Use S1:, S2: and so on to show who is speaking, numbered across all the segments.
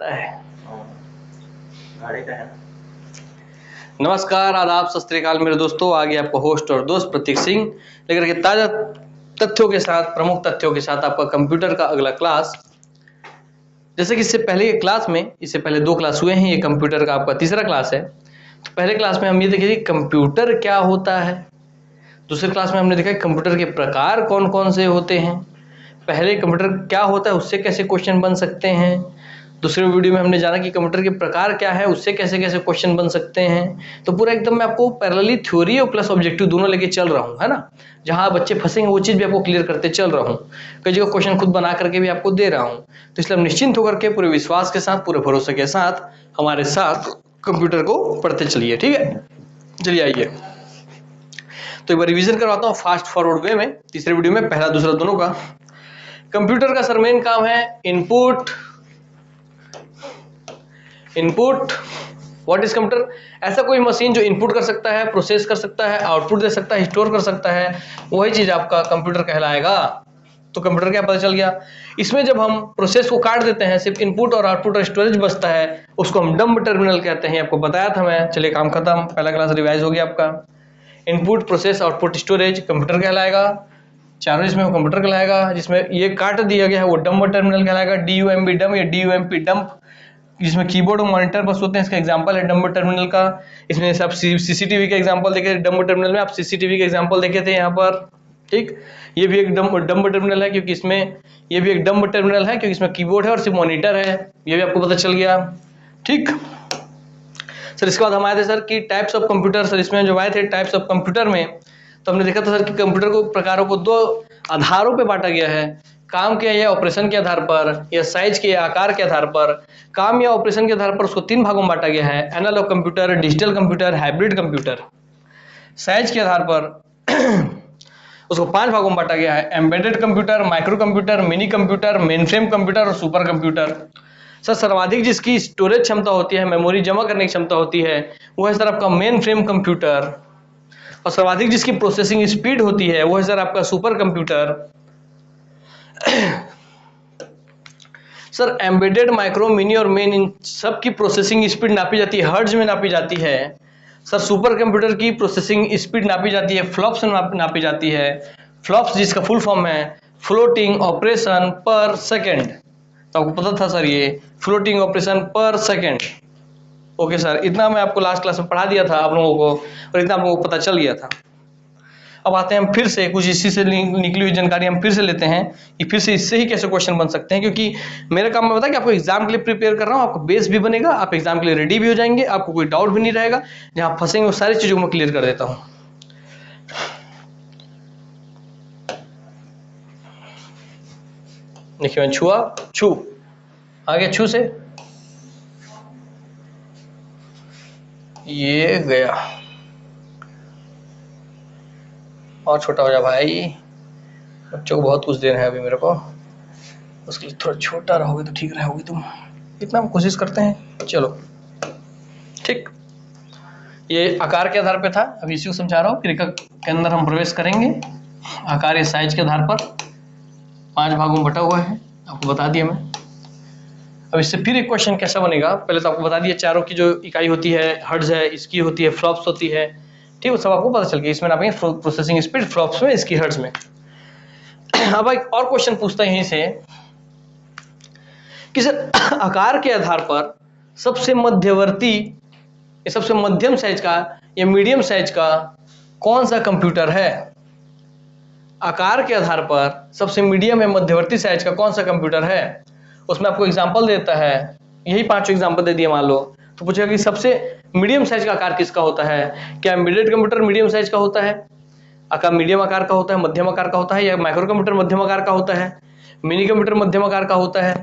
S1: पता है।
S2: गाड़ी का है ना।
S1: नमस्कार, आदाब, सत श्री अकाल मेरे दोस्तों। आगे आपका होस्ट और दोस्त प्रतीक सिंह लेकर के ताजा तथ्यों के साथ, प्रमुख तथ्यों के साथ आपका कंप्यूटर का अगला क्लास। जैसे कि इससे पहले 2 क्लास हुए हैं, ये कंप्यूटर का आपका तीसरा क्लास है। तो पहले क्लास में हम ये देखे कि कंप्यूटर क्या होता है। दूसरे क्लास में हमने देखा कि कंप्यूटर के प्रकार कौन कौन से होते हैं। पहले कंप्यूटर क्या होता है, उससे कैसे क्वेश्चन बन सकते हैं। दूसरे वीडियो में हमने जाना कि कंप्यूटर के प्रकार क्या है, उससे कैसे कैसे क्वेश्चन बन सकते हैं। तो पूरा एकदम मैं आपको पैरेलली थ्योरी और प्लस ऑब्जेक्टिव दोनों लेके चल रहा हूँ, है ना। जहाँ बच्चे फंसेंगे वो चीज़ भी आपको क्लियर करते चल रहा हूँ। कई जगह क्वेश्चन खुद बना करके भी आपको दे रहा हूँ। तो इसलिए हम निश्चिंत होकर के पूरे विश्वास के साथ, पूरे भरोसे के साथ हमारे साथ कंप्यूटर को पढ़ते चलिए, ठीक है। चलिए आइए, तो एक बार रिवीजन करवाता हूँ फास्ट फॉरवर्ड वे में। तीसरे वीडियो में पहला दूसरा दोनों का। कंप्यूटर का सर मेन काम है इनपुट। What is computer? ऐसा कोई मशीन जो इनपुट कर सकता है, प्रोसेस कर सकता है, आउटपुट दे सकता है, स्टोर कर सकता है, वही चीज आपका कंप्यूटर कहलाएगा। तो कंप्यूटर क्या पता चल गया। इसमें जब हम प्रोसेस को काट देते हैं, सिर्फ इनपुट और आउटपुट और स्टोरेज बचता है, उसको हम डंब टर्मिनल कहते हैं। आपको बताया था मैं। चलिए काम खत्म, पहला क्लास रिवाइज हो गया आपका। Input, process, output, storage computer कहलाएगा। चारों इसमें कंप्यूटर कहलाएगा। जिसमें ये काट दिया गया है वो डंब टर्मिनल कहलाएगा। DUMB डम या DUMP डंप, जिसमें कीबोर्ड और मॉनिटर बस होते हैं, इसका एग्जांपल है डंब टर्मिनल का। इसमें आप सीसीटीवी का एग्जांपल देखे, डंब टर्मिनल में आप सीसीटीवी का एग्जांपल देखे थे यहाँ पर, ठीक। ये भी एक डंब टर्मिनल है क्योंकि इसमें ये भी एक डंब टर्मिनल है क्योंकि इसमें कीबोर्ड है और सिर्फ मॉनिटर है। ये भी आपको पता चल गया, ठीक। सर इसके बाद हम आए थे सर कि टाइप्स ऑफ कंप्यूटर। सर इसमें जो आए थे टाइप्स ऑफ कंप्यूटर में, तो हमने देखा था सर कि कंप्यूटर को प्रकारों को 2 आधारों पे बांटा गया है। काम के या ऑपरेशन के आधार पर, या साइज के या आकार के आधार पर। काम या ऑपरेशन के आधार पर उसको 3 भागों में बांटा गया है। Analog computer, digital computer, hybrid computer. Size के आधार पर उसको 5 भागों में बांटा गया है। Embedded computer, micro computer, mini computer, mainframe computer और सुपर कंप्यूटर। सर सर्वाधिक जिसकी स्टोरेज क्षमता होती है, मेमोरी जमा करने की क्षमता होती है, वो है सर आपका मेन फ्रेम कंप्यूटर। और सर्वाधिक जिसकी प्रोसेसिंग स्पीड होती है वो है सर आपका super computer. Sir embedded, micro, mini और मेन, इन सब की प्रोसेसिंग स्पीड नापी जाती है, हर्ट्ज में नापी जाती है। सर सुपर कंप्यूटर की प्रोसेसिंग स्पीड नापी जाती है, फ्लॉप्स में नापी जाती है। फ्लॉप्स जिसका फुल फॉर्म है फ्लोटिंग ऑपरेशन पर सेकेंड। तो आपको पता था सर ये फ्लोटिंग ऑपरेशन पर सेकेंड। ओके सर, इतना मैं आपको लास्ट क्लास में पढ़ा दिया था आप लोगों को, और इतना आप लोगों को पता चल गया था। अब आते हैं हम फिर से कुछ इसी से निकली हुई जानकारी हम फिर से लेते हैं कि फिर से इससे ही कैसे क्वेश्चन बन सकते हैं। क्योंकि मेरा काम मैं बता कि आपको एग्जाम के लिए प्रिपेयर कर रहा हूँ, आपको बेस भी बनेगा, आप एग्जाम के लिए रेडी भी हो जाएंगे, आपको कोई डाउट भी नहीं रहेगा। जहां फंसेंगे वो सारी चीजों को मैं क्लियर कर देता हूँ। देखिए मैं छुआ, छू आगे, छू से ये गया, और छोटा हो जा भाई, बच्चों को बहुत कुछ देना है अभी मेरे को, उसके लिए थोड़ा छोटा रहोगे तो ठीक रहोगे तुम, इतना हम कोशिश करते हैं। चलो ठीक, ये आकार के आधार पे था, अभी इसी को समझा रहा हूँ। फिर के अंदर हम प्रवेश करेंगे। आकार या साइज के आधार पर 5 भागों में बटा हुआ है, आपको बता दिया मैं। अब इससे फिर एक क्वेश्चन कैसा बनेगा, पहले तो आपको बता दिया चारों की जो इकाई होती है हर्ट्ज है, इसकी होती है फ्लॉप्स होती है, ठीक है, सब आपको पता चल गया। इसमें नापेंगे प्रोसेसिंग स्पीड फ्लॉप्स में, इसकी हर्ट्ज में। अब एक और क्वेश्चन पूछता है यहीं से कि सर आकार के आधार पर सबसे मध्यवर्ती, सबसे मध्यम साइज का या मीडियम साइज का कौन सा कंप्यूटर है। आकार के आधार पर सबसे मीडियम या मध्यवर्ती साइज का कौन सा कंप्यूटर है। उसमें आपको एग्जांपल देता है, यही 5 एग्जांपल दे दिए मान लो, तो पूछेगा कि सबसे मीडियम साइज का आकार किसका होता है। क्या एम्बेडेड कंप्यूटर मीडियम साइज का होता है, आकार मीडियम आकार का होता है, मध्यम आकार का होता है, या माइक्रो कंप्यूटर मध्यम आकार का होता है, मिनी कंप्यूटर मध्यम आकार का होता है,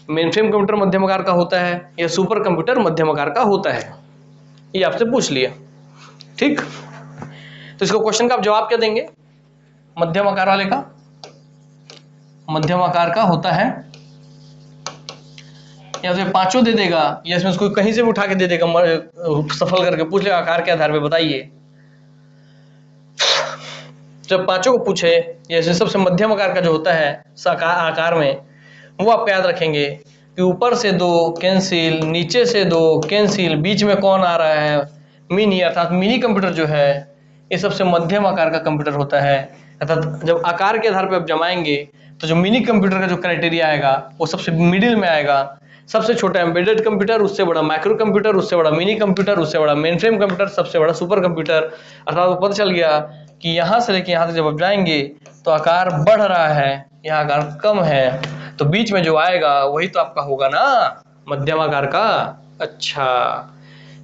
S1: मेनफ्रेम कंप्यूटर मध्यम आकार का होता है, या सुपर कंप्यूटर मध्यम आकार का होता है। ये आपसे पूछ लिया, ठीक। तो इसको क्वेश्चन का आप जवाब क्या देंगे। मध्यम आकार वाले का मध्यम आकार का होता है, या तो 5 दे देगा, या इसमें उसको कहीं से भी उठा के दे देगा, सफल करके पूछ लेगा आकार के आधार पे बताइए। जब 5 को पूछे, या इसमें सबसे मध्यम आकार का जो होता है आकार में, वो आप याद रखेंगे कि ऊपर से 2 कैंसिल, नीचे से 2 कैंसिल, बीच में कौन आ रहा है, मिनी, अर्थात मिनी कंप्यूटर जो है ये सबसे मध्यम आकार का कंप्यूटर होता है। अर्थात जब आकार के आधार पर आप जमाएंगे तो जो मिनी कंप्यूटर का जो क्राइटेरिया आएगा वो सबसे मिडिल में आएगा। सबसे छोटा एम्बेडेड कंप्यूटर, उससे बड़ा माइक्रो कंप्यूटर, उससे बड़ा मिनी कंप्यूटर, उससे बड़ा मेन फ्रेम कंप्यूटर, सबसे बड़ा सुपर कंप्यूटर। अर्थात आपको पता चल गया कि यहाँ से लेके यहाँ तक जब आप जाएंगे तो आकार बढ़ रहा है, यहाँ आकार कम है, तो बीच में जो आएगा वही तो आपका होगा ना मध्यम आकार का। अच्छा,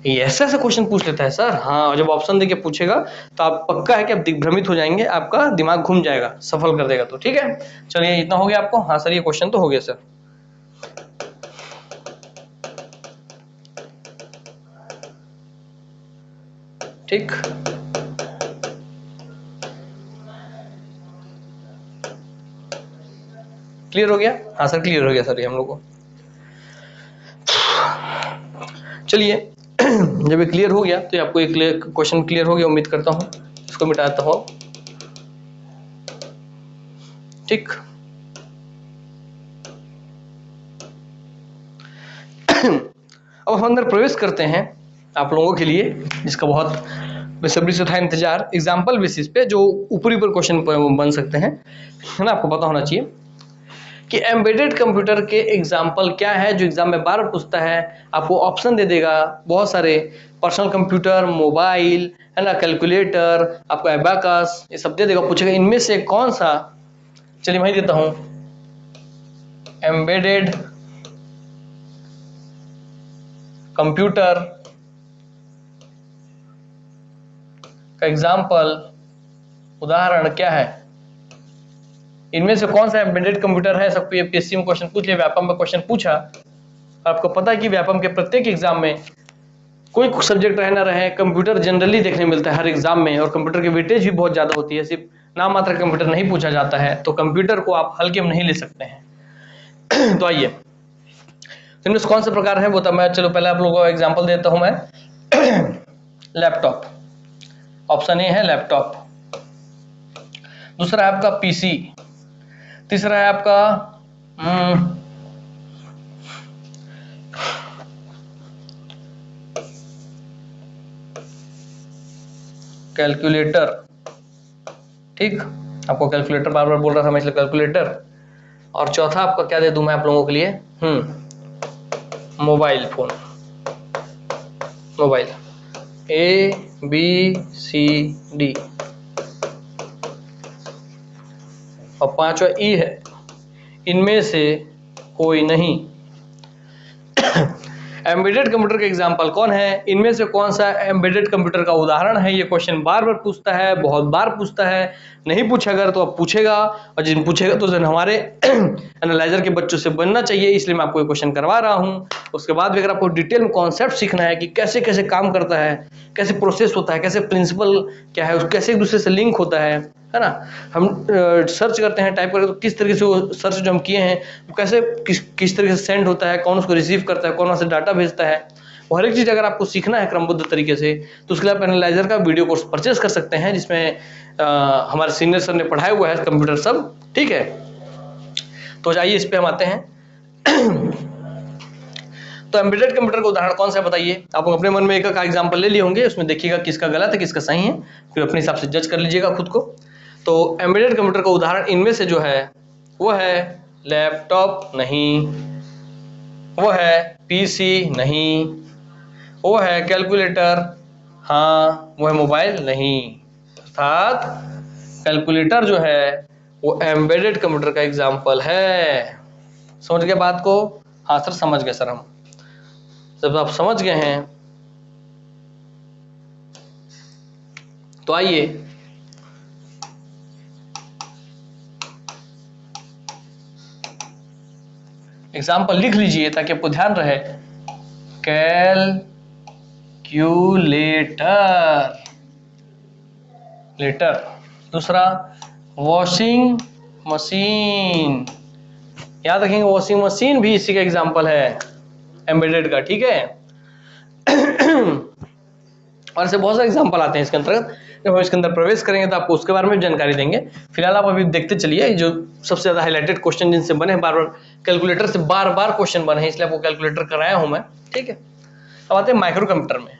S1: ये ऐसा ऐसा क्वेश्चन पूछ लेता है सर। हाँ, जब ऑप्शन देके पूछेगा तो आप पक्का है कि आप दिग्भ्रमित हो जाएंगे, आपका दिमाग घूम जाएगा, सफल कर देगा। तो ठीक है, चलिए इतना हो गया आपको। हाँ सर, ये क्वेश्चन तो हो गया सर। ठीक, क्लियर हो गया? हाँ सर, क्लियर हो गया सर ये हम लोग को। चलिए जब ये क्लियर हो गया तो ये आपको एक क्वेश्चन क्लियर हो गया, उम्मीद करता हूँ। इसको मिटाता हूँ। ठीक, अब हम अंदर प्रवेश करते हैं आप लोगों के लिए, जिसका बहुत बेसब्री से था इंतजार, एग्जाम्पल बेसिस पे जो ऊपरी ऊपर क्वेश्चन बन सकते हैं, है ना। आपको पता होना चाहिए कि एम्बेडेड कंप्यूटर के एग्जाम्पल क्या है जो एग्जाम में बार पूछता है। आपको ऑप्शन दे देगा बहुत सारे, पर्सनल कंप्यूटर, मोबाइल, है ना, कैलकुलेटर, आपको एबाकस, ये सब दे देगा। पूछेगा इनमें से कौन सा, चलिए मैं देता हूं, एम्बेडेड कंप्यूटर का एग्जाम्पल, उदाहरण क्या है, इनमें से कौन सा एम्बेडेड कंप्यूटर है। सबको यूपीएससी में क्वेश्चन पूछ लिया, व्यापम में क्वेश्चन पूछा। आपको पता है कि व्यापम के प्रत्येक एग्जाम में कोई सब्जेक्ट रहे ना रहे, कंप्यूटर जनरली देखने मिलता है हर एग्जाम में, और कंप्यूटर की वेटेज भी बहुत ज्यादा होती है, सिर्फ नाम मात्र कंप्यूटर नहीं पूछा जाता है, तो कंप्यूटर को आप हल्के में नहीं ले सकते हैं। तो आइए, इनमें से कौन से प्रकार है वो तो मैं, चलो पहले आप लोगों को एग्जाम्पल देता हूं मैं। लैपटॉप, ऑप्शन ए है लैपटॉप, दूसरा है आपका पीसी, तीसरा है आपका कैलकुलेटर। ठीक, आपको कैलकुलेटर बार बार बोल रहा था मैं, इसलिए कैलकुलेटर। और चौथा आपका क्या दे दूं मैं आप लोगों के लिए, mobile phone, mobile, A B C D, और पांचवा ई है, इनमें से कोई नहीं। एम्बेडेड कंप्यूटर का एग्जाम्पल कौन है, इनमें से कौन सा एम्बेडेड कंप्यूटर का उदाहरण है। ये क्वेश्चन बार बार पूछता है, बहुत बार पूछता है। नहीं पूछा अगर तो अब पूछेगा, और जिन पूछेगा तो हमारे एनालाइजर के बच्चों से बनना चाहिए, इसलिए मैं आपको ये क्वेश्चन करवा रहा हूँ। उसके बाद भी अगर आपको डिटेल में कॉन्सेप्ट सीखना है कि कैसे कैसे काम करता है, कैसे प्रोसेस होता है, कैसे प्रिंसिपल क्या है, कैसे एक दूसरे से लिंक होता है ना। हम सर्च करते हैं, टाइप करके, तो किस तरीके से वो सर्च जो हम किए हैं वो कैसे किस तरीके से सेंड होता है, कौन उसको रिसीव करता है, कौन वहाँ से डाटा भेजता है, वो हर एक चीज़ अगर आपको सीखना है क्रमबद्ध तरीके से, तो उसके लिए आप एनालाइजर का वीडियो कोर्स परचेस कर सकते हैं, जिसमें हमारे सीनियर सर ने पढ़ाया हुआ है कंप्यूटर सब। ठीक है, तो आइए इस पे हम आते हैं। तो एम्बेडेड कंप्यूटर का उदाहरण कौन सा है बताइए। आप अपने मन में एक का एग्जांपल ले लिए होंगे, उसमें देखिएगा किसका गलत है किसका सही है, फिर अपने हिसाब से जज कर लीजिएगा खुद को। तो एम्बेडेड कंप्यूटर का उदाहरण इनमें से जो है वो है लैपटॉप नहीं, वो है पीसी नहीं, वो है कैलकुलेटर हाँ, वो है मोबाइल नहीं। अर्थात कैलकुलेटर जो है वो एम्बेडेड कंप्यूटर का एग्जाम्पल है। समझ गए बात को? हाँ सर समझ गए सर। हम जब आप समझ गए हैं तो आइए एग्जाम्पल लिख लीजिए ताकि आपको ध्यान रहे। Calculator, letter. दूसरा वॉशिंग मशीन, याद रखेंगे वॉशिंग मशीन भी इसी का एग्जाम्पल है एम्बेडेड का। ठीक है, और ऐसे बहुत सारे एग्जाम्पल आते हैं इसके अंतर्गत। जब हम इसके अंदर प्रवेश करेंगे तो आपको उसके बारे में जानकारी देंगे। फिलहाल आप अभी देखते चलिए जो सबसे ज्यादा हाईलाइटेड क्वेश्चन जिनसे बने बार बार, कैलकुलेटर से बार बार क्वेश्चन बने हैं, इसलिए आपको कैलकुलेटर कराया हूं मैं। ठीक है, अब आते हैं माइक्रो कंप्यूटर में।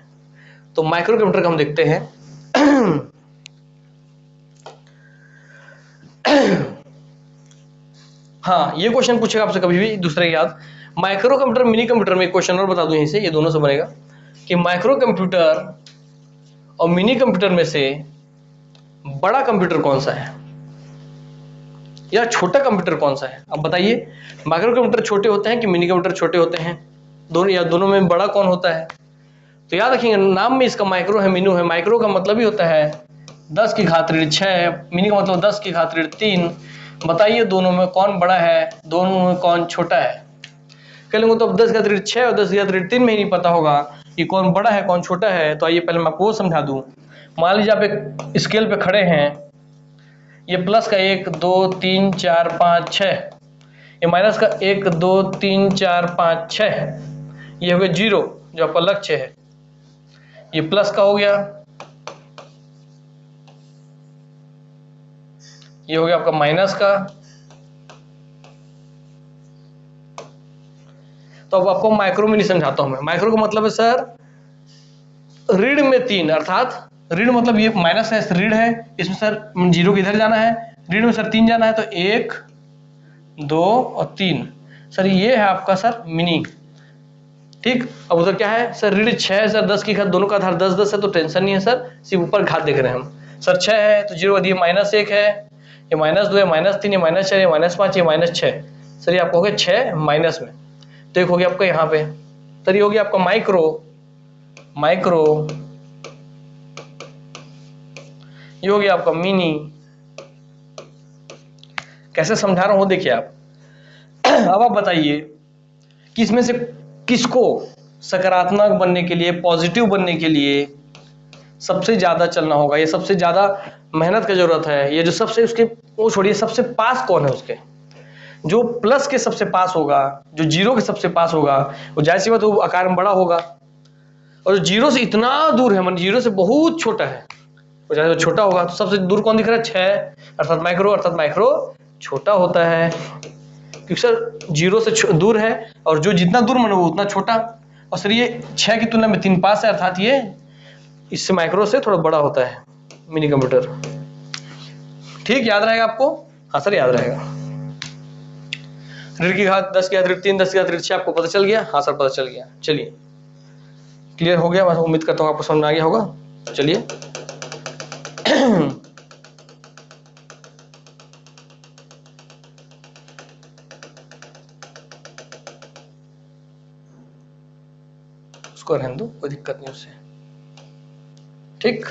S1: तो माइक्रो कंप्यूटर को हम देखते हैं। हाँ, ये क्वेश्चन पूछेगा आपसे कभी भी दूसरे के याद, माइक्रो कंप्यूटर मिनी कंप्यूटर में। क्वेश्चन और बता दूं यहीं से, ये दोनों से बनेगा कि माइक्रो कंप्यूटर और मिनी कंप्यूटर में से बड़ा कंप्यूटर कौन सा है या छोटा कंप्यूटर कौन सा है। अब बताइए, माइक्रो कंप्यूटर छोटे होते हैं कि मिनी कंप्यूटर छोटे होते हैं, दोनों या दोनों में बड़ा कौन होता है। तो याद रखिएगा, नाम में इसका माइक्रो है, मिनू है। माइक्रो का मतलब ही होता है 10 की घात ऋण 6, मिनी का मतलब 10 की घात ऋण 3। बताइए दोनों में कौन बड़ा है, दोनों में कौन छोटा है। कह लेंगे तो अब 10 की घात ऋण 6 और 10 की घात ऋण 3 में ही नहीं पता होगा कि कौन बड़ा है कौन छोटा है। तो आइए पहले मैं आपको वो समझा दूं। मान लीजिए आप एक स्केल पे खड़े हैं, ये प्लस का 1 2 3 4 5 6, ये माइनस का 1 2 3 4 5 6, ये हो गया 0 जो आपका लक्ष्य है। ये प्लस का हो गया, ये हो गया आपका माइनस का। तो अब आपको माइक्रो में नहीं समझाता हूं मैं। माइक्रो का मतलब है सर ऋण में 3, अर्थात ऋण मतलब ये माइनस है, ऋण है, इसमें सर 0 किधर जाना है, ऋण में सर 3 जाना है, तो 1 2 और 3 सर ये है आपका सर मिनी। ठीक, अब उधर क्या है सर, ऋण 6 है सर, 10 की घात, दोनों का आधार 10 10 है तो टेंशन नहीं है सर, सिर्फ ऊपर घात देख रहे हैं हम। सर 6 है तो 0 दिए, -1 है, ये -2 है, -3, ये -4, ये -5, ये -6। सर ये आपको हो गया 6 माइनस में, तो एक हो गया आपका यहाँ पे। सर ये हो गया आपका माइक्रो, ये हो गया आपका मिनी। कैसे समझा रहा हूं देखिए आप। अब आप बताइए कि इसमें से किसको सकारात्मक बनने के लिए, पॉजिटिव बनने के लिए सबसे ज्यादा चलना होगा, ये सबसे ज्यादा मेहनत की जरूरत है। ये जो सबसे उसके वो छोड़िए, सबसे पास कौन है उसके, जो प्लस के सबसे पास होगा, जो 0 के सबसे पास होगा, वो जाहिर सी बात वो आकार में बड़ा होगा। और जो 0 से इतना दूर है, मान 0 से बहुत छोटा है, वो चाहे छोटा होगा। तो सबसे दूर कौन दिख रहा है, 6, अर्थात माइक्रो छोटा होता है, क्योंकि सर 0 से दूर है और जो जितना दूर मानो वो उतना छोटा। और सर ये 6 की तुलना में 3 पास है, अर्थात ये इससे माइक्रो से थोड़ा बड़ा होता है मिनी कंप्यूटर। ठीक, याद रहेगा आपको। हाँ सर याद रहेगा। ऋण की घात 10 की घात ऋण 3, 10 की घात ऋण 6 आपको पता चल गया। हाँ सर पता चल गया। चलिए क्लियर हो गया, मैं उम्मीद करता हूँ आपको समझ में आ गया होगा। चलिए उसको रहने दो, कोई दिक्कत नहीं उससे। ठीक,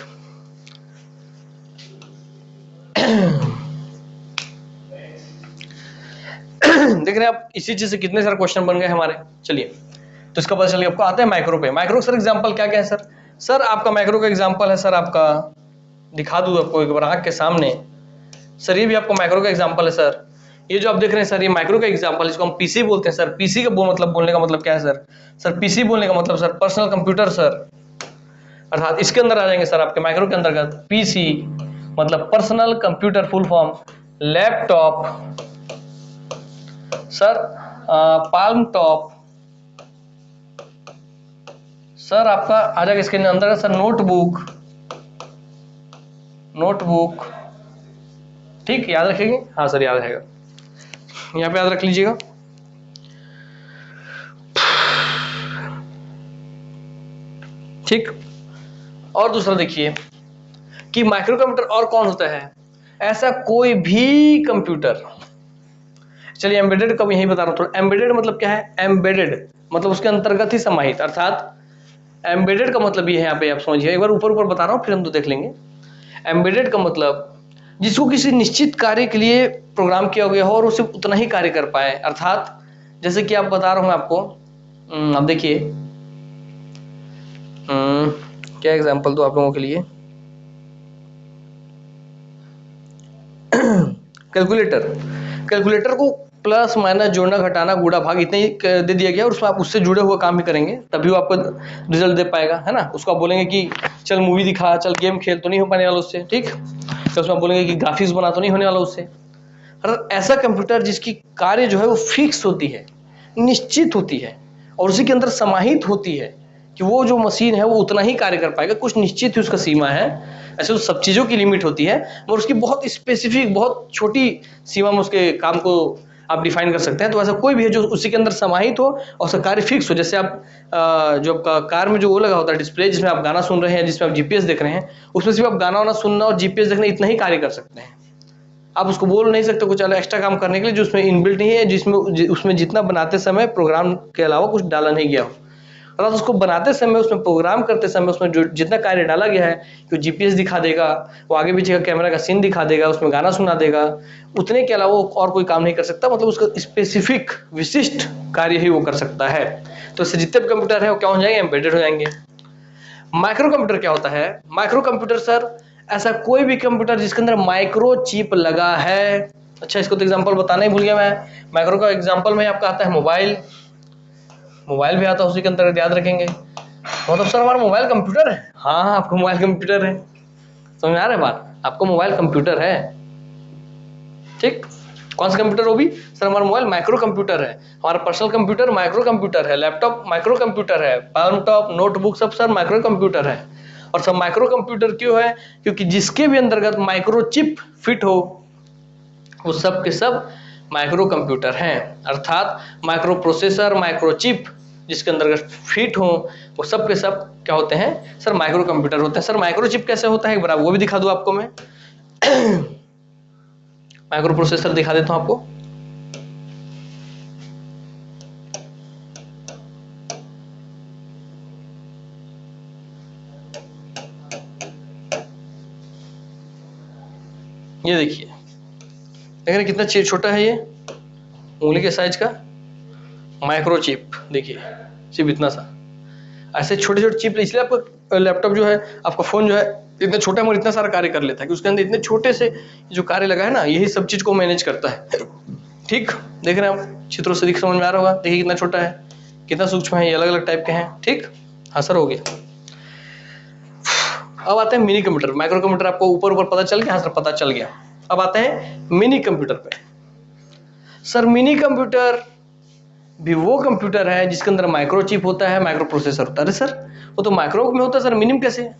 S1: देख रहे हैं आप इसी चीज से कितने सारे क्वेश्चन बन गए हमारे। चलिए तो इसका पता चल गया आपको। आते हैं माइक्रो पे। माइक्रो सर एग्जांपल क्या क्या है सर। सर आपका माइक्रो का एग्जांपल है सर, आपका दिखा दूं आपको एक बार आंख के सामने। सर ये भी आपको माइक्रो का एग्जांपल है सर। ये जो आप देख रहे हैं सर, ये माइक्रो का एग्जांपल, इसको हम पीसी बोलते हैं सर। पीसी का मतलब बोलने का मतलब क्या है सर, सर पीसी बोलने का मतलब सर पर्सनल कंप्यूटर सर, अर्थात इसके अंदर आ जाएंगे सर आपके माइक्रो के अंतर्गत। पीसी मतलब personal computer, full form laptop sir, palm top sir, आपका आ जाएगा इसके अंदर सर नोटबुक। ठीक, याद रखेंगे। हाँ सर याद रहेगा, यहाँ पे याद रख लीजिएगा। ठीक, और दूसरा देखिए कि माइक्रो कंप्यूटर और कौन होता है, ऐसा कोई भी कंप्यूटर। चलिए एम्बेडेड का यही बता रहा हूं थोड़ा। एम्बेडेड मतलब क्या है, एम्बेडेड मतलब उसके अंतर्गत ही समाहित, अर्थात एम्बेडेड का मतलब ये है, यहाँ पे आप समझिए, एक बार ऊपर ऊपर बता रहा हूँ फिर हम तो देख लेंगे। एम्बेडेड का मतलब जिसको किसी निश्चित कार्य के लिए प्रोग्राम किया गया हो और उसे उतना ही कार्य कर पाए, अर्थात जैसे कि आप बता रहा हूं आपको। अब देखिए क्या एग्जांपल दो आप लोगों के लिए। कैलकुलेटर को प्लस माइनस, जोड़ना घटाना, गुणा भाग, इतना ही दे दिया गया और उसमें आप उससे जुड़े हुए काम भी करेंगे तभी वो आपको रिजल्ट दे पाएगा, है ना। उसको आप बोलेंगे कि चल मूवी दिखा, चल गेम खेल, तो नहीं हो पाने वाला उससे, ठीक। तो उसमें आप बोलेंगे कि ग्राफिक्स बना, तो नहीं होने वाला उससे। और ऐसा कंप्यूटर जिसकी कार्य जो है वो फिक्स होती है, निश्चित होती है और उसी के अंदर समाहित होती है कि वो जो मशीन है वो उतना ही कार्य कर पाएगा, कुछ निश्चित ही उसका सीमा है। ऐसे तो सब चीज़ों की लिमिट होती है, मगर उसकी बहुत स्पेसिफिक, बहुत छोटी सीमा में उसके काम को आप डिफाइन कर सकते हैं। तो ऐसा कोई भी है जो उसी के अंदर समाहित हो और उसका कार्य फिक्स हो। जैसे आप जो आपका कार में जो वो लगा होता है डिस्प्ले, जिसमें आप गाना सुन रहे हैं, जिसमें आप जीपीएस देख रहे हैं, उसमें सिर्फ आप गाना वाना सुनना और जीपीएस देखना इतना ही कार्य कर सकते हैं। आप उसको बोल नहीं सकते कुछ अलग एक्स्ट्रा काम करने के लिए जो उसमें इनबिल्ट नहीं है, जिसमें उसमें जितना बनाते समय प्रोग्राम के अलावा कुछ डाला नहीं गया हो। अर्थात उसको बनाते समय, उसमें प्रोग्राम करते समय उसमें जो जितना कार्य डाला गया है कि वो जीपीएस दिखा देगा, वो आगे पीछे का कैमरा का सीन दिखा देगा, उसमें गाना सुना देगा, उतने के अलावा वो और कोई काम नहीं कर सकता। मतलब उसका स्पेसिफिक विशिष्ट कार्य ही वो कर सकता है। तो इससे जितने भी कंप्यूटर है वो क्या हो जाएंगे, एम्बेडेड हो जाएंगे। माइक्रो कंप्यूटर क्या होता है? माइक्रो कंप्यूटर सर ऐसा कोई भी कंप्यूटर जिसके अंदर माइक्रो चिप लगा है। अच्छा, इसको तो एग्जांपल बताना ही भूल गया मैं। माइक्रो का एग्जांपल में आपका आता है मोबाइल, मोबाइल भी आता है उसी के अंतर्गत, याद रखेंगे। मतलब सर हमारा मोबाइल कंप्यूटर है? हाँ हाँ, आपको मोबाइल कंप्यूटर है। समझ में आ रहा है बात? आपको मोबाइल कंप्यूटर है, ठीक। कौन सा कंप्यूटर? वो भी सर हमारा मोबाइल माइक्रो कंप्यूटर है, हमारा पर्सनल कंप्यूटर माइक्रो कंप्यूटर है, लैपटॉप माइक्रो कंप्यूटर है, लैपटॉप, नोटबुक सब सर माइक्रो कंप्यूटर है। और सब माइक्रो कंप्यूटर क्यों है? क्योंकि जिसके भी अंतर्गत माइक्रो चिप फिट हो वो सब के सब माइक्रो कंप्यूटर हैं। अर्थात माइक्रो प्रोसेसर, माइक्रो चिप जिसके अंतर्गत फिट हो वो सब के सब क्या होते हैं सर? माइक्रो कंप्यूटर होते हैं। सर माइक्रो चिप कैसे होता है एक बार वो भी दिखा दूं आपको मैं। माइक्रो प्रोसेसर दिखा देता हूं आपको। ये देखिए, देख रहे कितना छोटा है, ये उंगली के साइज का माइक्रो चिप। देखिए चिप इतना सा, ऐसे छोटे छोटे चिप, इसलिए आपका लैपटॉप जो है, आपका फोन जो है इतना छोटा मगर इतना सारा कार्य कर लेता है कि उसके अंदर इतने छोटे से जो कार्य लगा है ना, यही सब चीज को मैनेज करता है, ठीक। देख रहे हैं आप चित्रों से, दिख समझ में आ रहा होगा। देखिए कितना छोटा है, कितना सूक्ष्म है, ये अलग अलग टाइप के हैं, ठीक। हाँ सर, हो गया। अब आते हैं मिनी कंप्यूटर। माइक्रो कंप्यूटर आपको ऊपर ऊपर पता चल गया, हाँ सर पता चल गया। अब आते हैं मिनी कंप्यूटर पे। सर मिनी कंप्यूटर भी वो कंप्यूटर है जिसके अंदर माइक्रो चिप होता है, माइक्रो प्रोसेसर होता है। अरे सर वो तो माइक्रो में होता है सर, मिनी में कैसे?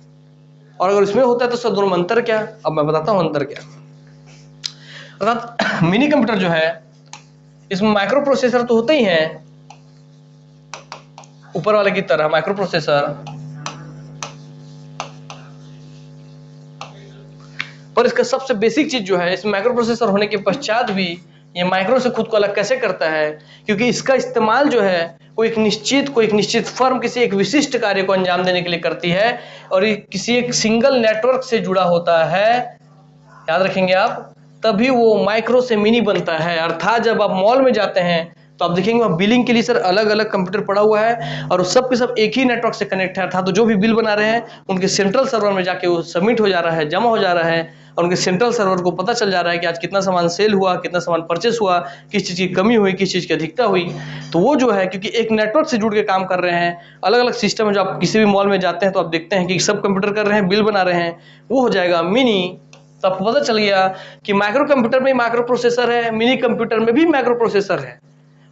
S1: और अगर इसमें होता है तो सर दोनों में अंतर क्या? अब मैं बताता हूं अंतर क्या। अर्थात मिनी कंप्यूटर जो है इसमें माइक्रो प्रोसेसर तो होते ही हैं ऊपर वाले की तरह, माइक्रो प्रोसेसर, पर इसका सबसे बेसिक चीज जो है, इस माइक्रो प्रोसेसर होने के पश्चात भी ये माइक्रो से खुद को अलग कैसे करता है? क्योंकि इसका इस्तेमाल जो है कोई एक निश्चित फर्म किसी एक विशिष्ट कार्य को अंजाम देने के लिए करती है और ये किसी एक सिंगल नेटवर्क से जुड़ा होता है, याद रखेंगे आप। तभी वो माइक्रो से मिनी बनता है। अर्थात जब आप मॉल में जाते हैं तो आप देखेंगे वहाँ बिलिंग के लिए सर अलग अलग कंप्यूटर पड़ा हुआ है और सब के सब एक ही नेटवर्क से कनेक्ट है। अर्थात तो जो भी बिल बना रहे हैं उनके सेंट्रल सर्वर में जाके वो सबमिट हो जा रहा है, जमा हो जा रहा है और उनके सेंट्रल सर्वर को पता चल जा रहा है कि आज कितना सामान सेल हुआ, कितना सामान परचेस हुआ, किस चीज़ की कमी हुई, किस चीज़ की अधिकता हुई। तो वो जो है क्योंकि एक नेटवर्क से जुड़ के काम कर रहे हैं, अलग अलग सिस्टम है। जो आप किसी भी मॉल में जाते हैं तो आप देखते हैं कि सब कंप्यूटर कर रहे हैं, बिल बना रहे हैं, वो हो जाएगा मिनी। तो आपको पता चल गया कि माइक्रो कंप्यूटर में माइक्रो प्रोसेसर है, मिनी कंप्यूटर में भी माइक्रो प्रोसेसर है,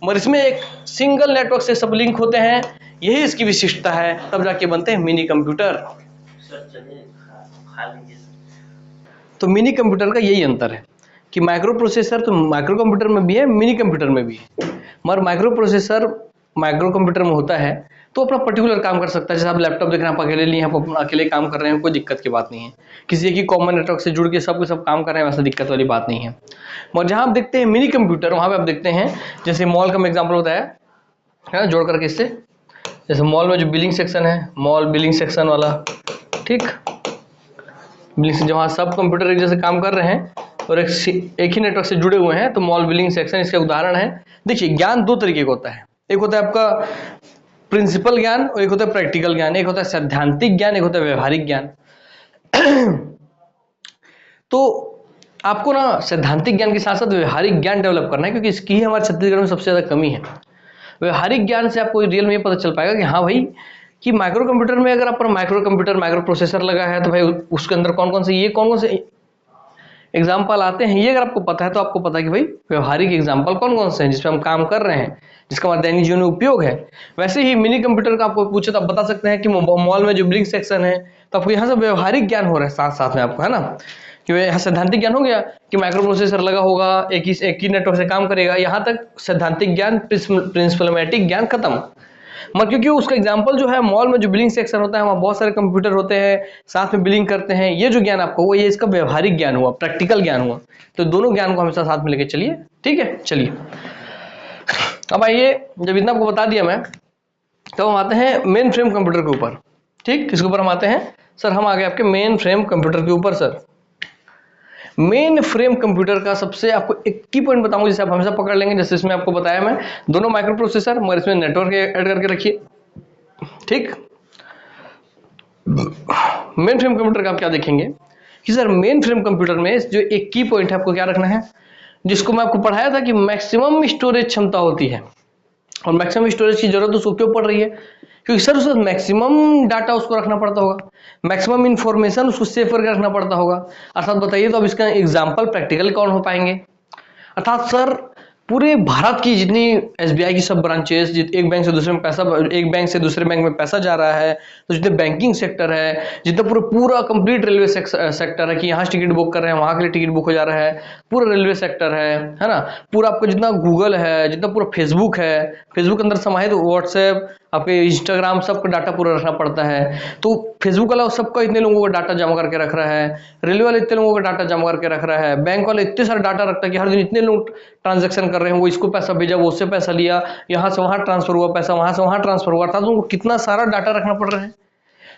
S1: मगर इसमें एक सिंगल नेटवर्क से सब लिंक होते हैं, यही इसकी विशिष्टता है, तब जाके बनते हैं मिनी कंप्यूटर। तो मिनी कंप्यूटर का यही अंतर है कि माइक्रो प्रोसेसर तो माइक्रो कंप्यूटर में भी है, मिनी कंप्यूटर में भी है, मगर माइक्रो प्रोसेसर माइक्रो कंप्यूटर में होता है तो अपना पर्टिकुलर काम कर सकता है। जैसे आप लैपटॉप देख रहे हैं, आप अकेले लिए, आप अकेले काम कर रहे हैं, कोई दिक्कत की बात नहीं है। किसी एक ही कॉमन नेटवर्क से जुड़ के सब काम कर रहे हैं, वैसा दिक्कत वाली बात नहीं है। मगर जहाँ आप देखते हैं मिनी कंप्यूटर, वहाँ पे आप देखते हैं जैसे मॉल का एग्जाम्पल बताया है ना, जोड़ करके इससे, जैसे मॉल में जो बिलिंग सेक्शन है, मॉल बिलिंग सेक्शन वाला, ठीक, बिलिंग जहाँ सब कंप्यूटर एक जैसे काम कर रहे हैं और एक ही नेटवर्क से जुड़े हुए हैं, तो मॉल बिलिंग सेक्शन इसका उदाहरण है। देखिए ज्ञान दो तरीके का होता है, एक होता है आपका प्रिंसिपल ज्ञान और एक होता है प्रैक्टिकल ज्ञान, एक होता है सैद्धांतिक ज्ञान, एक होता है व्यवहारिक ज्ञान। तो आपको ना सैद्धांतिक ज्ञान के साथ साथ व्यवहारिक ज्ञान डेवलप करना है, क्योंकि इसकी ही हमारे छत्तीसगढ़ में सबसे ज़्यादा कमी है। व्यवहारिक ज्ञान से आपको रियल में ये पता चल पाएगा कि हाँ भाई, कि माइक्रो कंप्यूटर में अगर आप माइक्रो कंप्यूटर माइक्रो प्रोसेसर लगा है तो भाई उसके अंदर कौन कौन से एग्जाम्पल आते हैं, ये अगर आपको पता है तो आपको पता है कि भाई व्यवहारिक एग्जाम्पल कौन कौन से हैं जिसपे हम काम कर रहे हैं, जिसका हमारे दैनिक जीवन में उपयोग है। वैसे ही मिनी कंप्यूटर का आपको पूछे तो आप बता सकते हैं कि मॉल में जो बिलिंग सेक्शन है, तो आपको यहाँ से व्यवहारिक ज्ञान हो रहा है साथ साथ में आपको, है ना, कि यहाँ सैद्धांतिक ज्ञान हो गया कि माइक्रो प्रोसेसर लगा होगा, एक ही नेटवर्क से काम करेगा, यहाँ तक सैद्धांतिक ज्ञान प्रिंसिपलमेटिक ज्ञान खत्म। मगर क्योंकि उसका एग्जांपल जो है मॉल में जो बिलिंग सेक्शन होता है वहाँ बहुत सारे कंप्यूटर होते हैं, साथ में बिलिंग करते हैं, ये जो ज्ञान आपको हुआ ये इसका व्यवहारिक ज्ञान हुआ, प्रैक्टिकल ज्ञान हुआ। तो दोनों ज्ञान को हमेशा साथ में लेके चलिए, ठीक है। चलिए अब आइए, जब इतना आपको बता दिया मैं, तो हम आते हैं मेन फ्रेम कंप्यूटर के ऊपर। ठीक, किसके ऊपर हम आते हैं सर? हम आ गए आपके मेन फ्रेम कंप्यूटर के ऊपर। सर मेन फ्रेम कंप्यूटर का सबसे आपको एक की पॉइंट बताऊंगा जिसे आप हमेशा पकड़ लेंगे, जैसे इसमें आपको बताया मैं दोनों माइक्रो प्रोसेसर, मगर इसमें नेटवर्क ऐड करके रखिए। ठीक, मेन फ्रेम कंप्यूटर का आप क्या देखेंगे कि सर मेन फ्रेम कंप्यूटर में जो एक की पॉइंट है आपको क्या रखना है, जिसको मैं आपको पढ़ाया था कि मैक्सिमम स्टोरेज क्षमता होती है, और मैक्सिमम स्टोरेज की जरूरत उसको क्यों पड़ रही है, क्योंकि सर उसमें मैक्सिमम डाटा उसको रखना पड़ता होगा, मैक्सिमम इंफॉर्मेशन उसको सेव करके रखना पड़ता होगा। अर्थात बताइए, तो अब इसका एग्जाम्पल प्रैक्टिकल कौन हो पाएंगे? अर्थात सर पूरे भारत की जितनी एसबीआई की सब ब्रांचेस, एक बैंक से दूसरे में पैसा, एक बैंक से दूसरे बैंक में पैसा जा रहा है, तो जितने बैंकिंग सेक्टर है, जितना पूरा कंप्लीट रेलवे सेक्टर है कि यहाँ से टिकट बुक कर रहे हैं वहाँ के लिए टिकट बुक हो जा रहा है, पूरा रेलवे सेक्टर है ना, पूरा आपका जितना गूगल है, जितना पूरा फेसबुक है, फेसबुक अंदर समाहित व्हाट्सएप, आपके इंस्टाग्राम, सबका डाटा पूरा रखना पड़ता है। तो फेसबुक वाला सबका इतने लोगों का डाटा जमा करके रख रहा है, रेलवे वाले इतने लोगों का डाटा जमा करके रख रहा है, बैंक वाले इतने सारा डाटा रखता है कि हर दिन इतने लोग ट्रांजैक्शन कर रहे हैं, वो इसको पैसा भेजा, वो उससे पैसा लिया, यहाँ से वहाँ ट्रांसफर हुआ पैसा, वहाँ से वहाँ ट्रांसफर हुआ, अर्थात उनको कितना सारा डाटा रखना पड़ रहा है।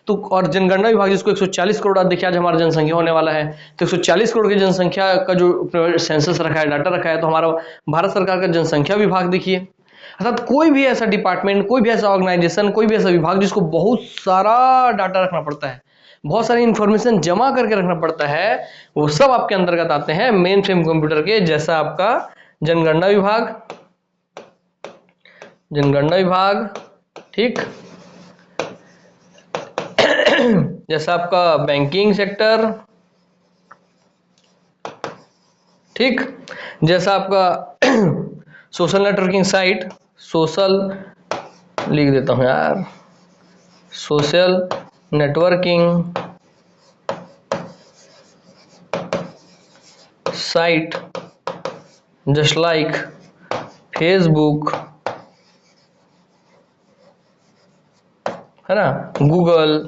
S1: तो और जनगणना विभाग जिसको 140 करोड़, देखिए आज हमारा जनसंख्या होने वाला है, तो 140 करोड़ की जनसंख्या का जो सेंसस रखा है, डाटा रखा है, तो हमारा भारत सरकार का जनसंख्या विभाग देखिए, अर्थात कोई भी ऐसा डिपार्टमेंट, कोई भी ऐसा ऑर्गेनाइजेशन, कोई भी ऐसा विभाग जिसको बहुत सारा डाटा रखना पड़ता है, बहुत सारी इंफॉर्मेशन जमा करके रखना पड़ता है, वो सब आपके अंतर्गत आते हैं मेन फ्रेम कंप्यूटर के। जैसा आपका जनगणना विभाग, ठीक, जैसा आपका बैंकिंग सेक्टर, ठीक, जैसा आपका सोशल नेटवर्किंग साइट, सोशल लिख देता हूं यार, social networking site, just like Facebook, है ना, गूगल,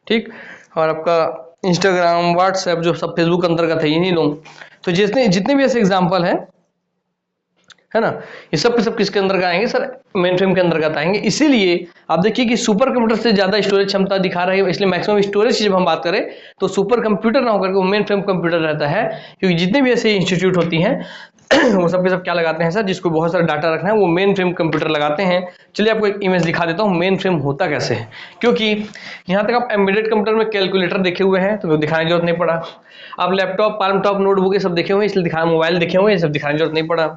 S1: ठीक, और आपका इंस्टाग्राम, व्हाट्सएप, जो सब फेसबुक अंतर्गत है, इन्हीं लोग। तो जितने भी ऐसे एग्जाम्पल हैं, है ना, ये सब किसके अंदर आएंगे सर? मेन फ्रेम के अंतर्गत आएंगे। इसीलिए आप देखिए कि सुपर कंप्यूटर से ज्यादा स्टोरेज क्षमता दिखा रहे हैं, इसलिए मैक्सिमम स्टोरेज की जब हम बात करें तो सुपर कंप्यूटर ना होकर के वो मेन फ्रेम कंप्यूटर रहता है, क्योंकि जितने भी ऐसे इंस्टीट्यूट होती हैं वो सब के सब क्या लगाते हैं सर? जिसको बहुत सारा डाटा रखना है वो मेन फ्रेम कंप्यूटर लगाते हैं। चलिए आपको एक इमेज दिखा देता हूँ मेन फ्रेम होता कैसे है, क्योंकि यहाँ तक आप एम्बेडेड कंप्यूटर में कैलकुलेटर देखे हुए हैं तो दिखाने की जरूरत नहीं पड़ा, आप लैपटॉप, पाल्म टॉप, नोटबुक ये सब देखे हुए हैं इसलिए दिखाना, मोबाइल देखे हुए हैं, ये सब दिखाने की जरूरत नहीं पड़ा।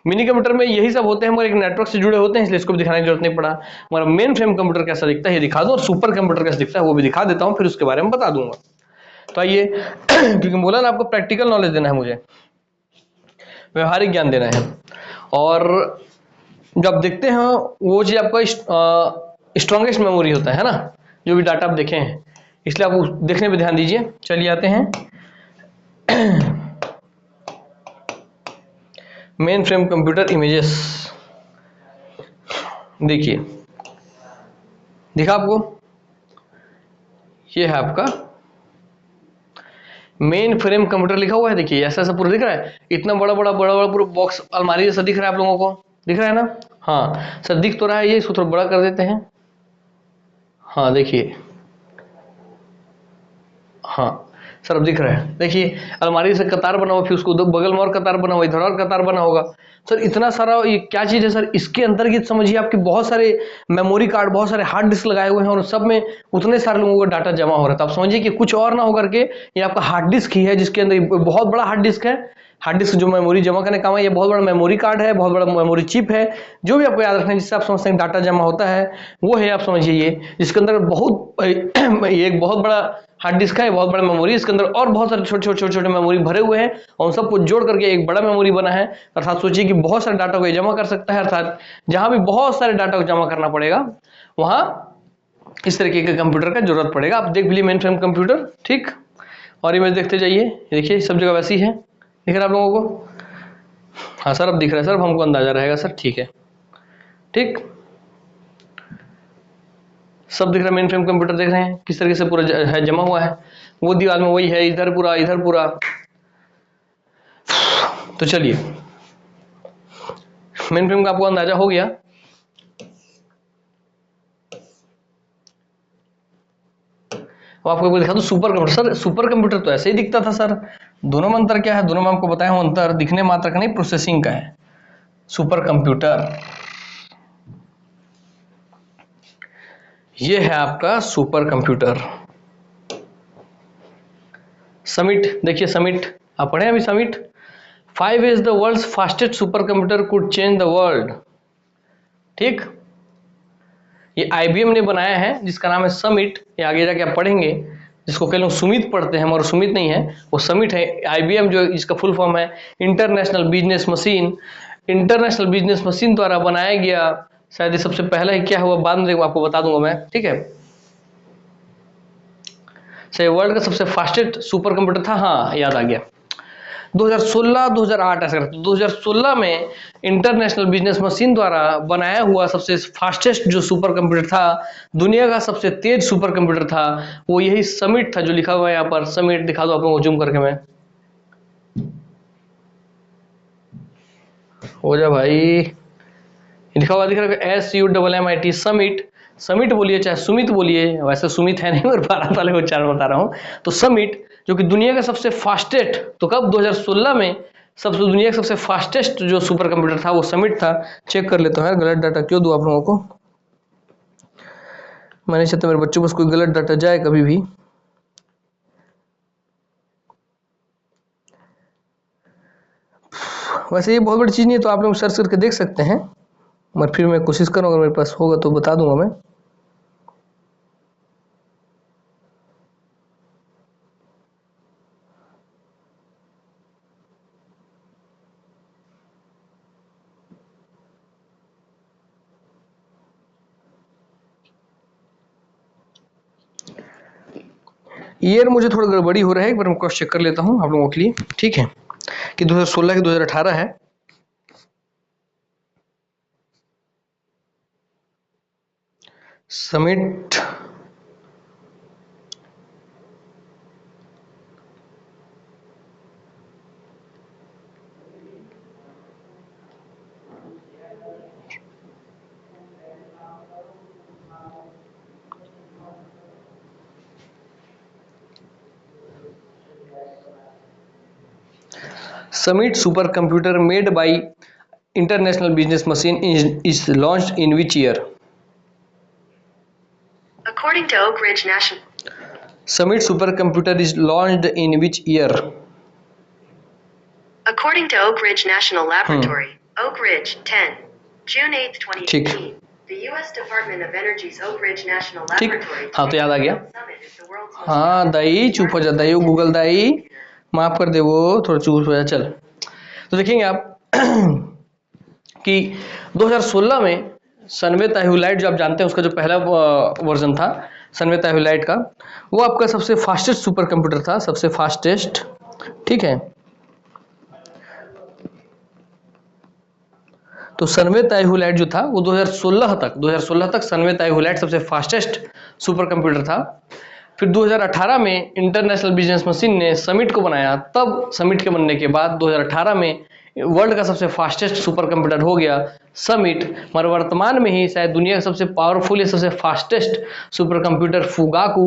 S1: मिनी कंप्यूटर में यही सब होते हैं मगर एक नेटवर्क से जुड़े होते हैं इसलिए इसको भी दिखाने की जरूरत नहीं पड़ा। मगर मेन फ्रेम कंप्यूटर कैसा दिखता है ये दिखा दो, और सुपर कंप्यूटर कैसा दिखता है वो भी दिखा देता हूँ, फिर उसके बारे में बता दूंगा। तो आइए क्योंकि बोला ना आपको प्रैक्टिकल नॉलेज देना है, मुझे व्यवहारिक ज्ञान देना है, और जब देखते हैं वो चीज आपका स्ट्रॉन्गेस्ट मेमोरी होता है ना, जो भी डाटा आप देखे हैं, इसलिए आप देखने पे ध्यान दीजिए। चलिए आते हैं मेन फ्रेम कंप्यूटर इमेजेस। देखिए, दिखा आपको, ये है आपका मेन फ्रेम कंप्यूटर लिखा हुआ है, देखिए ऐसा ऐसा पूरा दिख रहा है, इतना बड़ा बड़ा पूरा बॉक्स अलमारी जैसा दिख रहा है आप लोगों को, दिख रहा है ना? हाँ सर दिख तो रहा है, ये इसको थोड़ा बड़ा कर देते हैं। हाँ देखिए, हाँ सर अब दिख रहा है, देखिए अलमारी से कतार बना हुआ, फिर उसको बगल में और कतार बना हुआ, इधर और कतार बना होगा। सर इतना सारा ये क्या चीज़ है सर? इसके अंतर्गत समझिए आपके बहुत सारे मेमोरी कार्ड, बहुत सारे हार्ड डिस्क लगाए हुए हैं और सब में उतने सारे लोगों का डाटा जमा हो रहा है। तो आप समझिए कि कुछ और ना हो करके ये आपका हार्ड डिस्क ही है, जिसके अंदर बहुत बड़ा हार्ड डिस्क है। हार्ड डिस्क जो मेमोरी जमा करने का काम है, ये बहुत बड़ा मेमोरी कार्ड है, बहुत बड़ा मेमोरी चिप है, जो भी आपको याद रखना है, जिससे आप समझते हैं डाटा जमा होता है, वो है आप समझिए ये, जिसके अंदर बहुत ये एक बहुत बड़ा हार्ड डिस्क है, बहुत बड़ा मेमोरी, इसके अंदर और बहुत सारे छोटे मेमोरी भरे हुए हैं और उन सबको जोड़ करके एक बड़ा मेमोरी बना है। अर्थात सोचिए कि बहुत सारे डाटा को ये जमा कर सकता है। अर्थात जहां भी बहुत सारे डाटा को जमा करना पड़ेगा वहां इस तरीके के कंप्यूटर का जरूरत पड़ेगा। आप देख लीजिए मेन फ्रेम कंप्यूटर, ठीक, और इमेज देखते जाइए, देखिए सब जगह वैसी है, दिख रहा है आप लोगों को? हाँ सर अब दिख रहा है सर, हमको अंदाजा रहेगा सर, ठीक है, ठीक, सब दिख रहा है। मेन फ्रेम कंप्यूटर देख रहे हैं किस तरीके से पूरा है, जमा हुआ है, वो दीवार में वही है, इधर पूरा इधर पूरा। तो चलिए मेन फ्रेम का आपको अंदाजा हो गया। अब आपको दिखा दो super computer. Sir super computer तो ऐसे ही दिखता था सर, दोनों में अंतर क्या है? दोनों में आपको बताया हूं, अंतर दिखने मात्र का नहीं, प्रोसेसिंग का है। सुपर कंप्यूटर ये है आपका सुपर कंप्यूटर। समिट देखिए, समिट आप पढ़े अभी, summit 5 is the world's fastest super computer could change the world, ठीक। ये IBM ने बनाया है, जिसका नाम है समिट। ये आगे जाके आप पढ़ेंगे, जिसको कई लोग सुमित पढ़ते हैं, और सुमित नहीं है, वो समिट है। IBM जो इसका फुल फॉर्म है international business machine. International business machine द्वारा बनाया गया, शायद ये सबसे पहला ही क्या हुआ बाद में आपको बता दूंगा मैं, ठीक है। सही, वर्ल्ड का सबसे फास्टेस्ट सुपर कंप्यूटर था, हाँ याद आ गया, 2016-2008 ऐसा करते। 2016 में इंटरनेशनल बिजनेस मशीन द्वारा बनाया हुआ सबसे फास्टेस्ट जो सुपर कंप्यूटर था, दुनिया का सबसे तेज सुपर कंप्यूटर था, वो यही समिट था, जो लिखा हुआ है यहाँ पर। समिट दिखा दो आप लोगों को जूम करके, मैं हो जा भाई, लिखा हुआ दिख रहा है SUMMIT, समिट। समिट बोलिए चाहे सुमित बोलिए, वैसे सुमित है नहीं, और 12 साल को उच्चारण बता रहा हूँ। तो समिट जो कि दुनिया का सबसे फास्टेस्ट, तो कब 2016 में सबसे दुनिया का सबसे फास्टेस्ट जो सुपर कंप्यूटर था वो समिट था। चेक कर लेता हूँ यार, गलत डाटा क्यों दूं आप लोगों को, मैं नहीं चाहता मेरे बच्चों को कोई गलत डाटा जाए कभी भी। वैसे ये बहुत बड़ी चीज़ नहीं है, तो आप लोग सर्च करके देख सकते हैं, मगर फिर मैं कोशिश करूँगा, मेरे पास होगा तो बता दूंगा मैं। ईयर मुझे थोड़ा गड़बड़ी हो रहा है, एक बार मैं क्रॉस चेक कर लेता हूँ आप लोगों के लिए, ठीक है, कि 2016 की 2018 है। Summit Summit supercomputer made by International Business Machine is launched in which year?
S3: According to Oak Ridge National.
S1: Summit supercomputer is launched in which year?
S3: According to Oak Ridge National Laboratory, Oak Ridge, 10, June 8, 2018. The U.S. Department of Energy's Oak Ridge National
S1: ठीक,
S3: Laboratory.
S1: हाँ तो याद आ गया।
S3: Summit is the world's most
S1: हाँ दाई चुप हो जा, दाई Google दाई माफ कर दे, वो थोड़ा चुप हो जा। चल तो देखेंगे आप कि 2016 में सनवे ताह्युलाइट, जो आप जानते हैं उसका जो पहला वर्जन था सनवे ताह्युलाइट का, वो आपका सबसे फास्टेस्ट सुपर कंप्यूटर था, सबसे फास्टेस्ट, ठीक है। तो सनवे ताह्युलाइट जो था वो 2016 तक सनवे ताह्युलाइट सबसे फास्टेस्ट सुपर कंप्यूटर था। फिर 2018 में इंटरनेशनल बिजनेस मशीन ने समिट को बनाया, तब समिट के बनने के बाद 2018 में वर्ल्ड का सबसे फास्टेस्ट सुपर कंप्यूटर हो गया समिट। मगर वर्तमान में ही शायद दुनिया का सबसे पावरफुल या सबसे फास्टेस्ट सुपर कंप्यूटर फुगाकू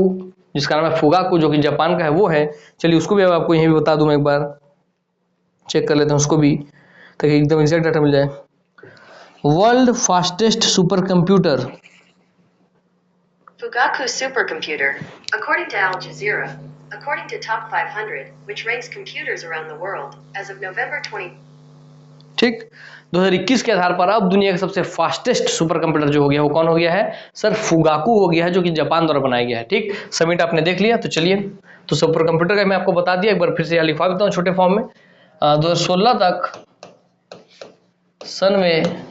S1: जिसका नाम है फुगाकू, जो कि जापान का है वो है। चलिए उसको भी अब आपको यहीं भी बता दूं, मैं एक बार चेक कर लेते हैं उसको भी, ताकि एकदम एग्जैक्ट डाटा मिल जाए। World fastest super computer,
S3: Fugaku supercomputer. According to Al Jazeera, according to Top 500, which ranks computers around the world, as of November 20.
S1: ठीक, 2021 के आधार पर अब दुनिया का सबसे फास्टेस्ट सुपर कंप्यूटर जो हो गया वो कौन हो गया है सर? फुगाकू हो गया है, जो कि जापान द्वारा बनाया गया है। ठीक, समिट आपने देख लिया। तो चलिए, तो सुपर कंप्यूटर का मैं आपको बता दिया, एक बार फिर से यहाँ लिखवा देता हूँ छोटे फॉर्म में। 2016 तक सन में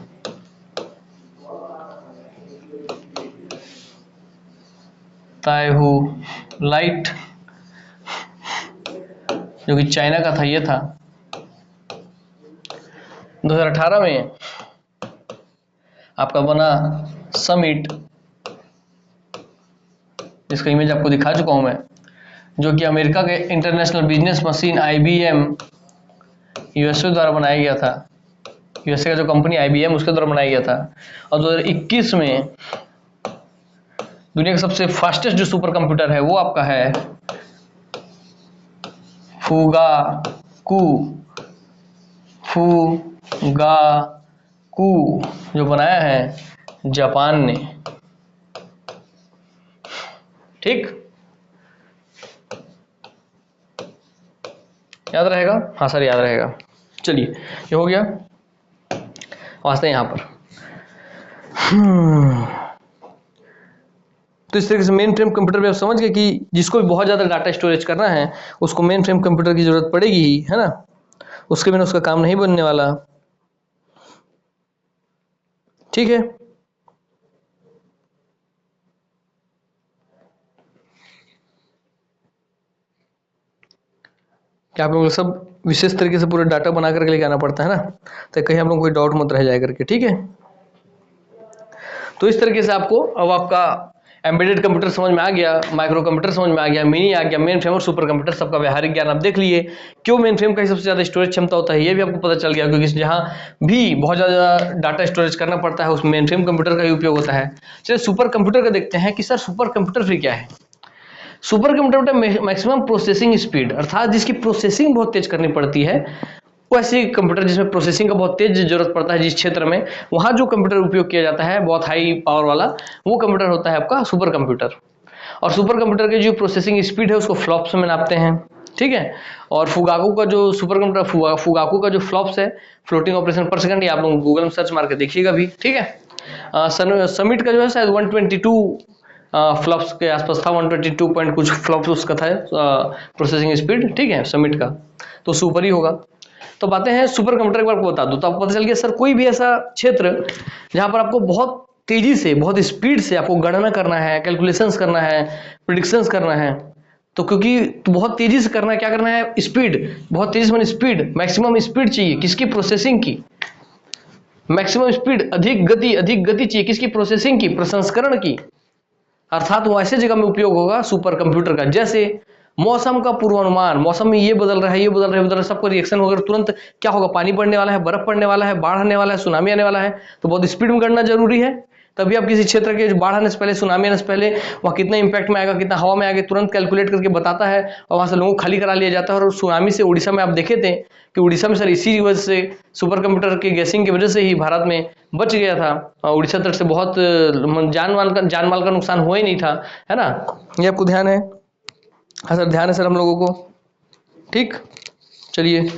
S1: ताइहू लाइट, जो कि चाइना का था, ये था। 2018 में आपका बना समिट, जिसका इमेज आपको दिखा चुका हूं मैं, जो कि अमेरिका के international business machine IBM USA द्वारा बनाया गया था। यूएसए का जो कंपनी IBM उसके द्वारा बनाया गया था। और 2021 में दुनिया का सबसे फास्टेस्ट जो सुपर कंप्यूटर है वो आपका है फुगाकू। फुगाकू जो बनाया है जापान ने। ठीक, याद रहेगा? हाँ सर याद रहेगा। चलिए ये हो गया, वास्ते यहां पर। तो इस तरीके से मेन फ्रेम कंप्यूटर में आप समझ गए कि जिसको भी बहुत ज़्यादा डाटा स्टोरेज करना है उसको मेन फ्रेम कंप्यूटर की जरूरत पड़ेगी ही, है ना? उसके बिना उसका काम नहीं बनने वाला। ठीक है, क्या आप लोगों को सब विशेष तरीके से पूरा डाटा बना करके लेके आना पड़ता है ना, तो कहीं आप लोगों को कोई डाउट मत रह जाए करके। ठीक है, तो इस तरीके से आपको अब आपका एम्बेडेड कंप्यूटर समझ में आ गया, माइक्रो कंप्यूटर समझ में आ गया, मिनी आ गया, मेन फ्रेम और सुपर कंप्यूटर सबका व्यावहारिक ज्ञान आप देख लिए। क्यों मेन फ्रेम का ही सबसे ज़्यादा स्टोरेज क्षमता होता है ये भी आपको पता चल गया, क्योंकि जहाँ भी बहुत ज़्यादा डाटा स्टोरेज करना पड़ता है उसमें मेन फ्रेम कंप्यूटर का ही उपयोग होता है। चलिए सुपर कंप्यूटर का देखते हैं कि सर सुपर कंप्यूटर फिर क्या है। सुपर कंप्यूटर में मैक्सिमम प्रोसेसिंग स्पीड, अर्थात जिसकी प्रोसेसिंग बहुत तेज करनी पड़ती है, वैसे कंप्यूटर जिसमें प्रोसेसिंग का बहुत तेज जरूरत पड़ता है जिस क्षेत्र में, वहां जो कंप्यूटर उपयोग किया जाता है बहुत हाई पावर वाला, वो कंप्यूटर होता है आपका सुपर कंप्यूटर। और सुपर कंप्यूटर की जो प्रोसेसिंग स्पीड है उसको फ्लॉप्स में नापते हैं। ठीक है, और फुगाकू का जो सुपर कंप्यूटर फुगाकू का जो फ्लॉप्स है, फ्लोटिंग ऑपरेशन पर सेकंड, ये आप लोग गूगल में सर्च मार के देखिएगा भी। ठीक है, समिट का जो है शायद 122 फ्लॉप्स के आसपास था, 122 पॉइंट कुछ फ्लॉप्स उसका था प्रोसेसिंग स्पीड। ठीक है, समिट का तो सुपर ही होगा। तो बातें हैं सुपर कंप्यूटर एक बार को बता दूं तो आपको पता चल गया सर कोई भी ऐसा क्षेत्र जहां पर आपको बहुत तेजी से, बहुत स्पीड से आपको गणना करना है, कैलकुलेशंस करना है, प्रिडिक्शंस करना है, तो क्योंकि बहुत तेजी से करना है, क्या करना है, स्पीड, बहुत तेजी से, स्पीड, मैक्सिमम स्पीड चाहिए किसकी, प्रोसेसिंग की। मैक्सिमम स्पीड, अधिक गति चाहिए किसकी, प्रोसेसिंग की, प्रसंस्करण की। अर्थात वो ऐसे जगह में उपयोग होगा सुपर कंप्यूटर का, जैसे मौसम का पूर्वानुमान, मौसम में ये बदल रहा है, ये बदल रहा है, सबको रिएक्शन होगा, तुरंत क्या होगा, पानी पड़ने वाला है, बर्फ पड़ने वाला है, बाढ़ आने वाला है, सुनामी आने वाला है, तो बहुत स्पीड में करना जरूरी है। तभी आप किसी क्षेत्र के बाढ़ आने से पहले, सुनामी आने से पहले वहाँ कितना इंपैक्ट में आएगा, कितना हवा में आएगा, तुरंत कैलकुलेट करके बताता है और वहाँ से लोगों को खाली करा लिया जाता है। और सुनामी से उड़ीसा में आप देखे थे कि उड़ीसा में सर इसी वजह से, सुपर कंप्यूटर के गैसिंग की वजह से ही भारत में बच गया था। उड़ीसा तट से बहुत जान माल का नुकसान हुआ ही नहीं था, है ना? ये आपको ध्यान है? हाँ सर ध्यान है सर हम लोगों को। ठीक, चलिए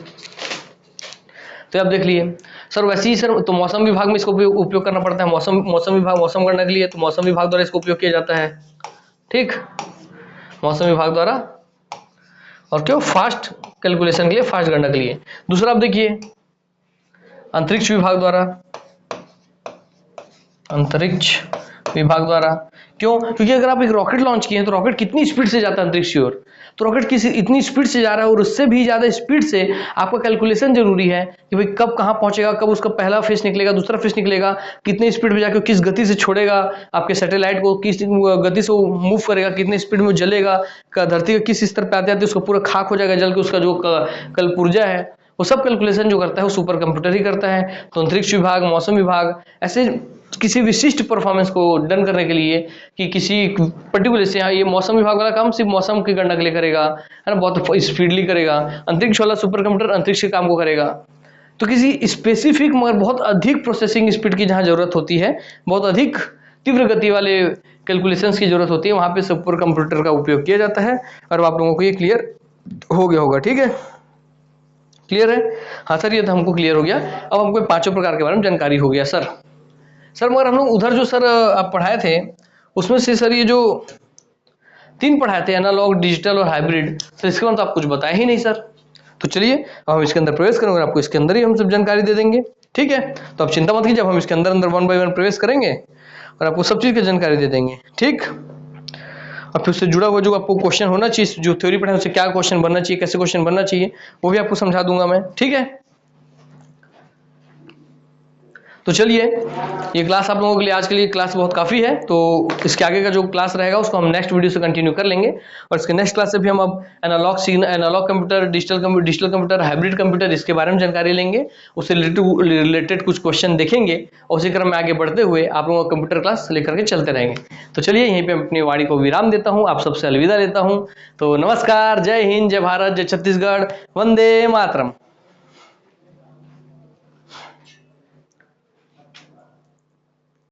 S1: तो आप देख लिए सर। वैसे ही सर तो मौसम विभाग में इसको उपयोग करना पड़ता है, मौसम विभाग, मौसम गणना के लिए, तो मौसम विभाग द्वारा इसको उपयोग किया जाता है। ठीक, मौसम विभाग द्वारा, और क्यों, फास्ट कैलकुलेशन के लिए, फास्ट गणना के लिए। दूसरा आप देखिए अंतरिक्ष विभाग द्वारा, अंतरिक्ष विभाग द्वारा क्यों, क्योंकि अगर आप एक रॉकेट लॉन्च किए हैं तो रॉकेट कितनी स्पीड से जाता है अंतरिक्ष की ओर, तो रॉकेट किसी इतनी स्पीड से जा रहा है और उससे भी ज्यादा स्पीड से आपका कैलकुलेशन जरूरी है कि भाई कब कहाँ पहुंचेगा, कब उसका पहला फेस निकलेगा, दूसरा फेस निकलेगा, कितनी स्पीड में जाकर किस गति से छोड़ेगा आपके सैटेलाइट को, किस गति से वो मूव करेगा, कितनी स्पीड में वो जलेगा, धरती का किस स्तर पे आते आते उसका पूरा खाक हो जाएगा जल के, उसका जो कल पुर्जा है वो सब कैलकुलेशन जो करता है वो सुपर कंप्यूटर ही करता है। तो अंतरिक्ष विभाग, मौसम विभाग, ऐसे किसी विशिष्ट परफॉर्मेंस को डन करने के लिए कि किसी पर्टिकुलर से, हाँ ये मौसम विभाग वाला काम सिर्फ मौसम की गणना के लिए करेगा, है ना, बहुत स्पीडली करेगा। अंतरिक्ष वाला सुपर कंप्यूटर अंतरिक्ष के काम को करेगा। तो किसी स्पेसिफिक मगर बहुत अधिक प्रोसेसिंग स्पीड की जहाँ जरूरत होती है, बहुत अधिक तीव्र गति वाले कैलकुलेशंस की जरूरत होती है, वहां पे सुपर कंप्यूटर का उपयोग किया जाता है। और आप लोगों को ये क्लियर हो गया होगा, ठीक है, क्लियर है? हाँ सर, ये तो हमको क्लियर हो गया। अब हमको 5 प्रकार के बारे में जानकारी हो गया सर। सर मगर हम लोग उधर जो सर आप पढ़ाए थे उसमें से सर ये जो 3 पढ़ाए थे, एनालॉग, डिजिटल और हाइब्रिड, तो इसके बारे में तो आप कुछ बताया ही नहीं सर। तो चलिए अब हम इसके अंदर प्रवेश करेंगे, आपको इसके अंदर ही हम सब जानकारी दे देंगे, ठीक है? तो आप चिंता मत कीजिए, हम इसके अंदर अंदर 1 बाय 1 प्रवेश करेंगे और आपको सब चीज़ की जानकारी दे देंगे, ठीक? और फिर उससे जुड़ा हुआ जो आपको क्वेश्चन होना चाहिए, जो थ्योरी पढ़ा है उससे क्या क्वेश्चन बनना चाहिए, कैसे क्वेश्चन बनना चाहिए, वो भी आपको समझा दूंगा मैं, ठीक है? तो चलिए, ये क्लास आप लोगों के लिए आज के लिए क्लास बहुत काफ़ी है। तो इसके आगे का जो क्लास रहेगा उसको हम नेक्स्ट वीडियो से कंटिन्यू कर लेंगे। और इसके नेक्स्ट क्लास से भी हम अब analog computer, digital computer, hybrid computer, इसके बारे में जानकारी लेंगे, उससे रिलेटेड कुछ क्वेश्चन देखेंगे और उसी क्रम में आगे बढ़ते हुए आप लोगों को कंप्यूटर क्लास लेकर के चलते रहेंगे। तो चलिए यहीं पर अपनी वाणी को विराम देता हूँ, आप सबसे अलविदा लेता हूँ। तो नमस्कार, जय हिंद, जय भारत, जय छत्तीसगढ़, वंदे मातरम।